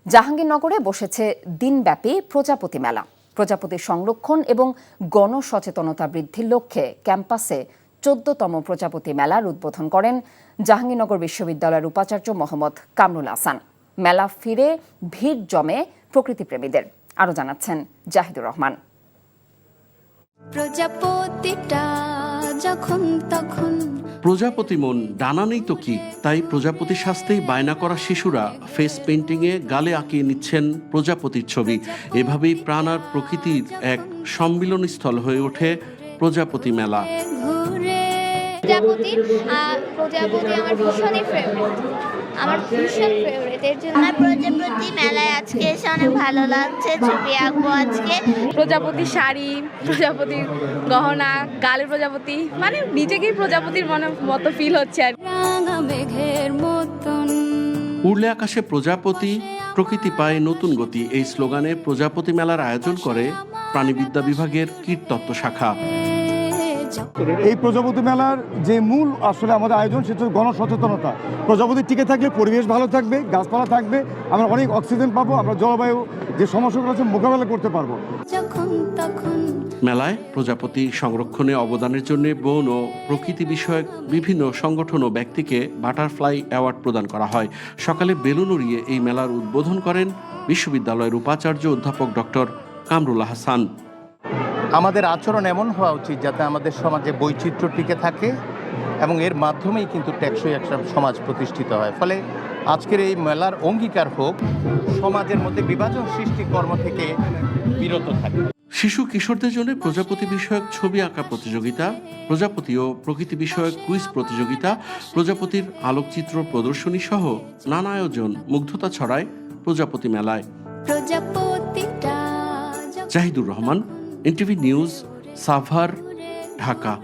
জাহাঙ্গীরনগরে বসেছে দিনব্যাপী প্রজাপতি মেলা। প্রজাপতি সংরক্ষণ এবং গণসচেতনতা বৃদ্ধির লক্ষ্যে ক্যাম্পাসে ১৪তম প্রজাপতি মেলার উদ্বোধন করেন জাহাঙ্গীরনগর বিশ্ববিদ্যালয়ের উপাচার্য মোহাম্মদ কামরুল হাসান। মেলা ফিরে ভিড় জমে প্রকৃতিপ্রেমীদের। আরও জানাচ্ছেন জাহিদুর রহমান। প্রজাপতিটা যখন তখন প্রজাপতি মন ডানা নেই তো কি, তাই প্রজাপতি সাজতেই বায়না করা শিশুরা ফেস পেইন্টিংয়ে গালে আঁকিয়ে নিচ্ছেন প্রজাপতির ছবি। এভাবেই প্রাণ আর প্রকৃতির এক সম্মিলনস্থল হয়ে ওঠে প্রজাপতি মেলা। প্রজাপতি আমার ভীষণই ফেভারিট, আমার ভীষণ ফেভারিট। এর জন্য প্রজাপতি মেলায় আজকে এসে অনেক ভালো লাগছে। ছবি আঁকবো আজকে। প্রজাপতি শাড়ি, প্রজাপতি গহনা, গালের প্রজাপতি, মানে নিজেকেই প্রজাপতির মতো ফিল হচ্ছে আর রাঙা মেঘের মতন। উড়লে আকাশে প্রজাপতি, প্রকৃতি পায় নতুন গতি, এই স্লোগানে প্রজাপতি মেলার আয়োজন করে প্রাণীবিদ্যা বিভাগের কীটতত্ত্ব শাখা। এই প্রজাপতি মেলার যে মূল আসলে আমাদের আয়োজন সেটা হচ্ছে গণসচেতনতা। প্রজাপতি টিকে থাকলে পরিবেশ ভালো থাকবে, গাছপালা থাকবে, আমরা অনেক অক্সিজেন পাবো, আমরা জলবায়ু যে সমস্যাগুলো আছে মোকাবেলা করতে পারবো। যখন তখন মেলায় প্রজাপতি সংরক্ষণে অবদানের জন্য বন ও প্রকৃতি বিষয়ক বিভিন্ন সংগঠন ও ব্যক্তিকে বাটারফ্লাই অ্যাওয়ার্ড প্রদান করা হয়। সকালে বেলুন উড়িয়ে এই মেলার উদ্বোধন করেন বিশ্ববিদ্যালয়ের উপাচার্য অধ্যাপক ডক্টর কামরুল হাসান। আমাদের আচরণ এমন হওয়া উচিত যাতে আমাদের সমাজে বৈচিত্র্য টিকে থাকে এবং এর মাধ্যমেই কিন্তু টেকসই একটা সমাজ প্রতিষ্ঠিত হয়। ফলে আজকের এই মেলার অঙ্গীকার হোক সমাজের মধ্যে বিভাজন সৃষ্টি কর্ম থেকে বিরত থাকে। শিশু কিশোরদের জন্য প্রজাপতি বিষয়ক ছবি আঁকা প্রতিযোগিতা, প্রজাপতি ও প্রকৃতি বিষয়ক কুইজ প্রতিযোগিতা, প্রজাপতির আলোকচিত্র প্রদর্শনী সহ নানা আয়োজন মুগ্ধতা ছড়ায় প্রজাপতি মেলায়। প্রজাপতিটা জাহিদুর রহমান, এনটিভি নিউজ, সাভার, ঢাকা।